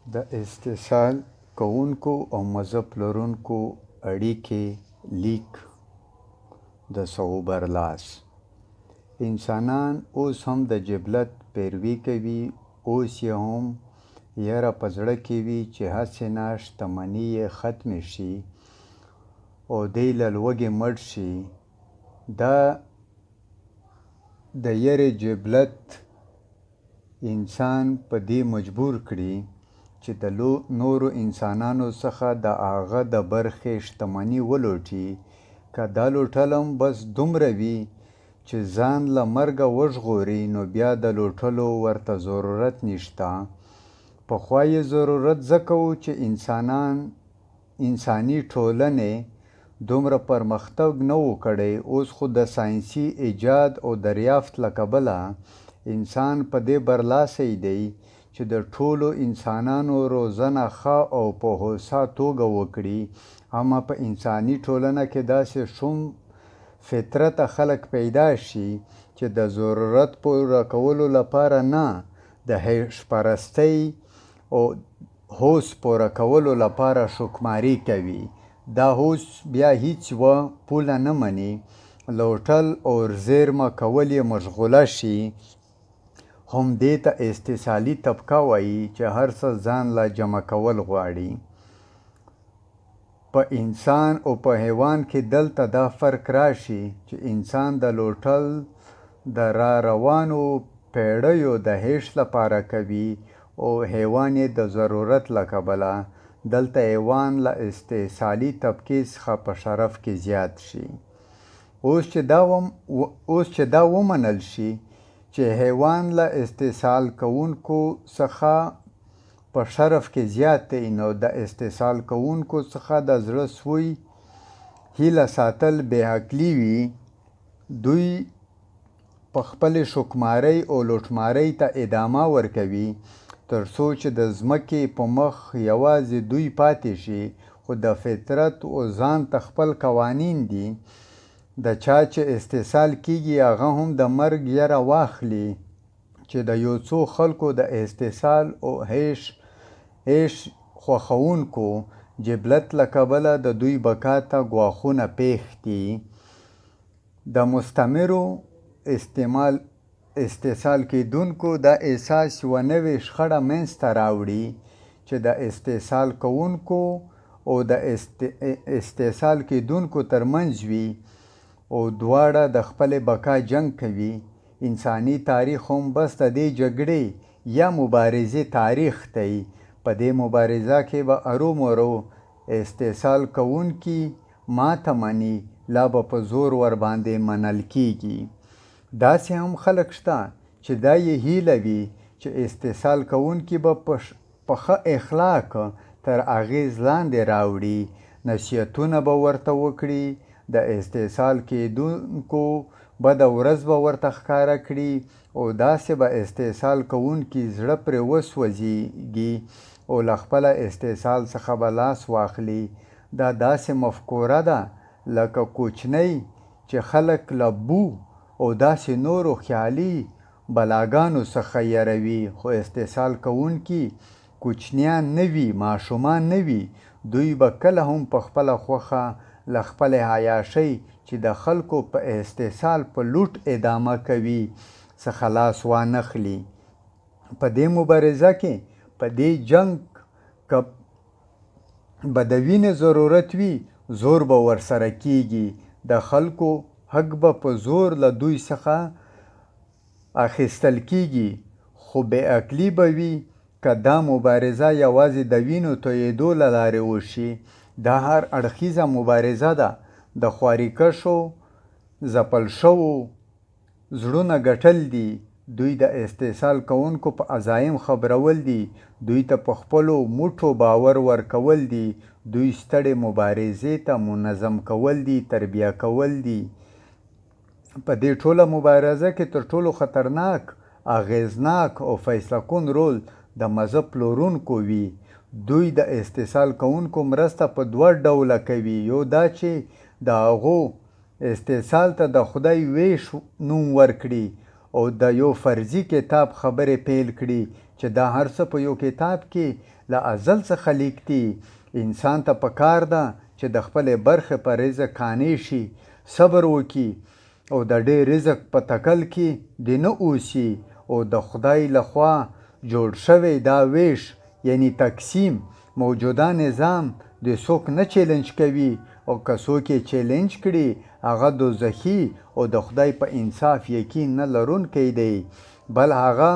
د استحصال کوونکو او مذهب لرونکو اړیکې لیک د سوو برلاس انسانان اوس هم د جبلت پیروي کوي، اوس یې هم یره په زړه کې وي چې هسې نه شتمني یې ختمې شي او دی له لوږې مړ شي. دا د یرې جبلت انسان په دې مجبور کړي چې د نورو انسانانو څخه د هغه د برخې شتمني ولوټي. که دا لوټل هم بس دومره وي چې ځان له مرګه وژغوري، نو بیا د لوټلو ورته ضرورت نشته. پخوا یې ضرورت ځکه و چې انساني ټولنې دومره پرمختګ نه و کړی. اوس خو د ساینسي ایجاد او دریافت له کبله انسان په دې برلاسی دی چې د ټولو انسانانو روزنه ښه او په هوسا توګه وکړي. اما په انساني ټولنه کې داسې شوم فطرته خلک پیدا شي چې د ضرورت پوره کولو لپاره نه، د هیش پرستۍ او هوس پوره کولو لپاره شکماري کوي. دا هوس بیا هیڅ پوله نه مني، لوټل او زیرمه کول یې مشغوله شي. هم دې ته استحصالي طبقه وایي چې هر څه ځان له جمع کول غواړي. په انسان او په حیوان کې دلته دا فرق راشي چې انسان د لوټل د را روانو پیړیو د هیش لپاره کوي او حیوان یې د ضرورت له کبله. دلته حیوان له استحصالي طبقې څخه په شرف کې زیات شي. اوس چې دا ومنل شي چې حیوان له استحصال کوونکو څخه په شرف کې زیات دی، نو د استحصال کوونکو څخه د زړه سوی هیله ساتل بې عقلي وي. دوی په خپلې شکمارۍ او لوټمارۍ ته ادامه ورکوي تر څو چې د ځمکې په مخ یوازې دوی پاتې شي. خو د فطرت او ځان ته خپل قوانین دي. د چا چې استحصال کیږي هغه هم د مرګ یره واخلي چې د یو څو خلکو د استحصال او هیش خوښونکو جبلت له کبله د دوی بقا ته ګواښونه پېښ دي. د مستمرو استحصال کیدونکو دا احساس یوه نوې شخړه منځته راوړي چې د استحصال کوونکو او د استحصال کیدونکو ترمنځ وي، او دواړه د خپلې بقا جنګ کوي. انساني تاریخ هم بس د دې جګړې یا مبارزې تاریخ دی. په دې مبارزه کې به ارومرو استحصال کوونکي ماته مني، لا به په زور ورباندې منل کیږي. داسې هم خلک شته چې دا یې هیله وي چې استحصال کوونکي به په ښه اخلاق تر اغېز لاندې راوړي، نصیحتونه به ورته وکړي، د استحصال کیدونکو بده ورځ به ورته ښکاره کړي، او داسې به استحصال کوونکي زړه پرې وسوځېږي او له خپله استحصال څخه به لاس واخلي. دا داسې مفکوره ده لکه کوچنی چې خلک له بو او داسې نورو خیالي بلاګانو څخه یروي. خو استحصال کوونکي کوچنیان نه وي، ماشومان نه وي. دوی به کله هم په خپله خوښه له خپلې عیاشۍ چې د خلکو په استحصال په لوټ ادامه کوي څخه لاس وانخلي. په دې مبارزه کې، په دې جنګ که به د وینې ضرورت وي، زور به ورسره کیږي. د خلکو حق به په زور له دوی څخه اخیستل کیږي. خو بې عقلي به وي که دا مبارزه یوازې د وینو تویېدو له لارې وشي. دا هر اړخیزه مبارزه ده. د خواريکشو ځپل شوو زړونه ګټل دي. دوی د استحصال کوونکو په عزایم خبرول دي. دوی ته په خپلو موټو باور ورکول دي. دوی ستړې مبارزې ته منظم کول دي، تربیه کول دي. په دې ټوله مبارزه کې تر ټولو خطرناک، اغیزناک او فیصله کن رول د مذهب پلورونکو وي. دوی د استحصال کوونکو مرسته په دوه ډوله کوي. یو دا چې د هغو استحصال ته د خدای ویش نوم ورکړي، او د یو فرضي کتاب خبرې پیل کړي چې دا هر څه په یو کتاب کې له ازل څخه لیک دي. انسان ته پکار ده چې د خپلې برخې په رزق قانع شي، صبر وکړي او د ډېر رزق په تکل کې دې نه اوسي. او د خدای لخوا جوړ شوی دا ویش یعنی تقسیم موجوده نظام د څوک نه چیلنج کوي، او که څوک یې چیلنج کړي هغه دوزخي او د خدای په انصاف یقین نه لرونکی دی. بل هغه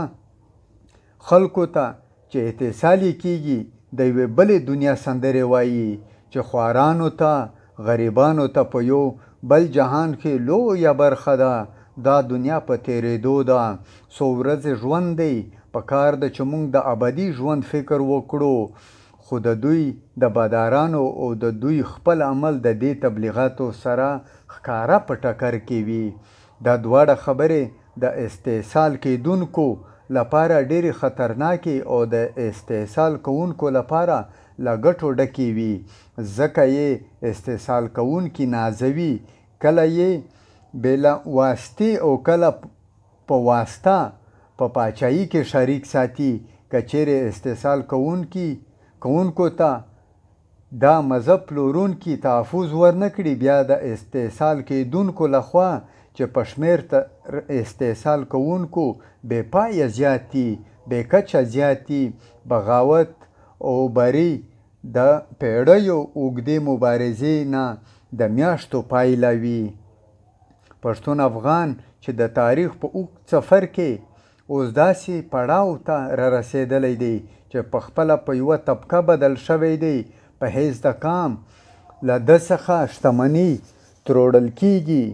خلکو ته چې اتصالي کیږي د یوې بلې دنیا سندرې وایي چې خوارانو ته غریبانو ته په یو بل جهان کې لویه برخه ده. دا دنیا په تیرېدو ده، څو ورځې ژوند دی. په کار ده چې موږ د ابدي ژوند فکر وکړو. خو د دوی د بدارانو او د دوی خپل عمل د دې تبلیغاتو سره ښکاره په ټکر کې وي. دا دواړه خبرې د استحصال کېدونکو لپاره ډېرې خطرناکې او د استحصال کوونکو لپاره له ګټو ډکې وي، ځکه یې استحصال کوونکي نازوي، کله یې بلا واسطې او کله په واسطه په پاچاهي کې شریک ساتي. که چیرې استحصال کوونکو ته دا مذهب پلورونکي تحفظ ورنه کړي، بیا د استحصال کېدونکو لخوا چې په شمېر استحصال کوونکو بې پایه زیات دي، بې کچه زیات دي، بغاوت او بری د پیړیو اوږدې مبارزې نه د میاشتو پایله وي. پښتون افغان چې د تاریخ په اوږد سفر کې اوس داسې پړاو ته رسېدلی دی چې په خپله په یوه طبقه بدل شوی دی. په حیث د کام له ده څخه شتمني تروړل کېږي،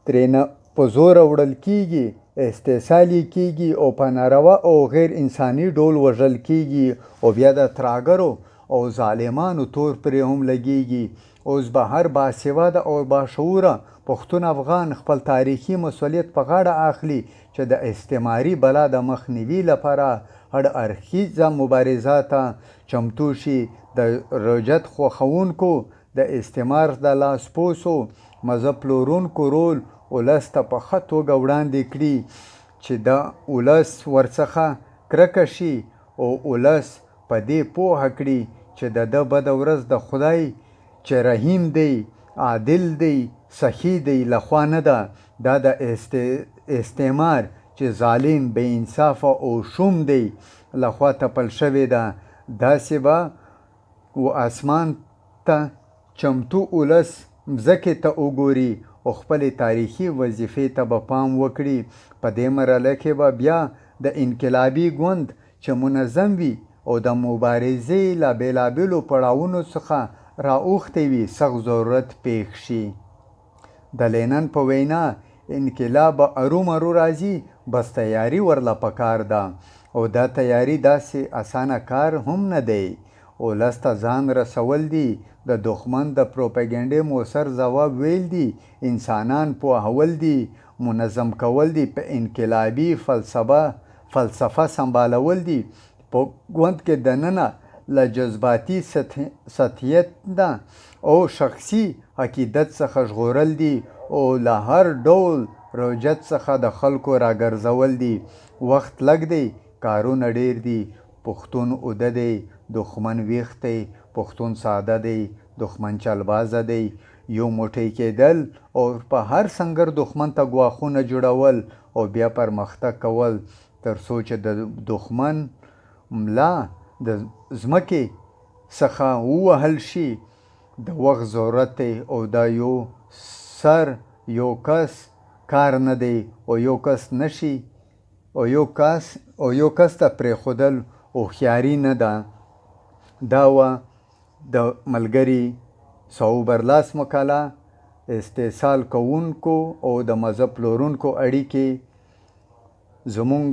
ترېنه په زوره وړل کېږي، استحصالي کېږي او په ناروا او غیر انساني ډول وژل کېږي، او بیا د ترهګرو او ظالمانو تور پرې هم لګېږي. اوس به هر باسواده او باشعوره پښتون افغان خپل تاریخي مسؤلیت په غاړه اخلي چې د استعماري بلا د مخنیوي لپاره هر اړخیزه مبارزه ته چمتو شي. د رجت خوښونکو د استعمار د لاسپوڅو مذهب پلورونکو رول ولس ته په ښه توګه وړاندې کړي چې د ولس ورڅخه کرکه شي او ولس په دې پوهه کړي چې د ده بده ورځ د خدای چې رحیم دی، عادل دی، سخي دی لخوا نه ده، دا د استعمار چې ظالم، بې انصافه او شوم دی لخوا تپل شوې ده. داسې به و اسمان ته چمتو ولس مځکې ته وګوري او خپلې تاریخي وظیفې ته به پام وکړي. په دې مرحله کې به بیا د انقلابي ګوند چې منظم وي او د مبارزې له بېلابېلو پړاوونو څخه راوښتی وي سخت ضرورت پېښ شي. د لینن په وینا انقلاب به ارومرو راځي، بس تیاري ورله پکار ده، او دا تیاري داسې اسانه کار هم نه دی. ولس ته ځان رسول دي، د دښمن د پروپاګنډې مؤثر ځواب ویل دي، انسانان پوهول دي، منظم کول دي، په انقلابي فلسفه سمبالول دي، په ګوند کې دننه له جذباتي سطحیت نه او شخصي عقیدت څخه ژغورل دي او له هر ډول روجت څخه د خلکو راګرځول دي. وخت لږ دی، کارونه ډیر دي. پښتون اوده دی، دښمن ویښ دی، پښتون ساده دی، دښمن چلبازه دی. یو موټی کېدل او په هر سنګر دښمن ته ګواښونه جوړول او بیا پرمختګ کول تر څو چې د دښمن ملا د ځمکې څخه ووهل شي د وخت ضرورت دی. او دا یو کس کار نه دی او یو کس نشي او یو کس ته پرېښودل هوښیاري نه ده. دا وه د ملګري صوب برلاس مقاله، استحصال کوونکو او د مذهب پلورونکو اړیکې. زمونږ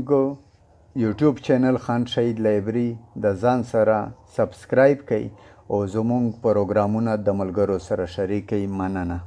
یوټیوب چینل خان شهید لایبرري د ځان سره سبسکرایب کړئ او زمونږ پروګرامونه د ملګرو سره شریک کړئ. مننه.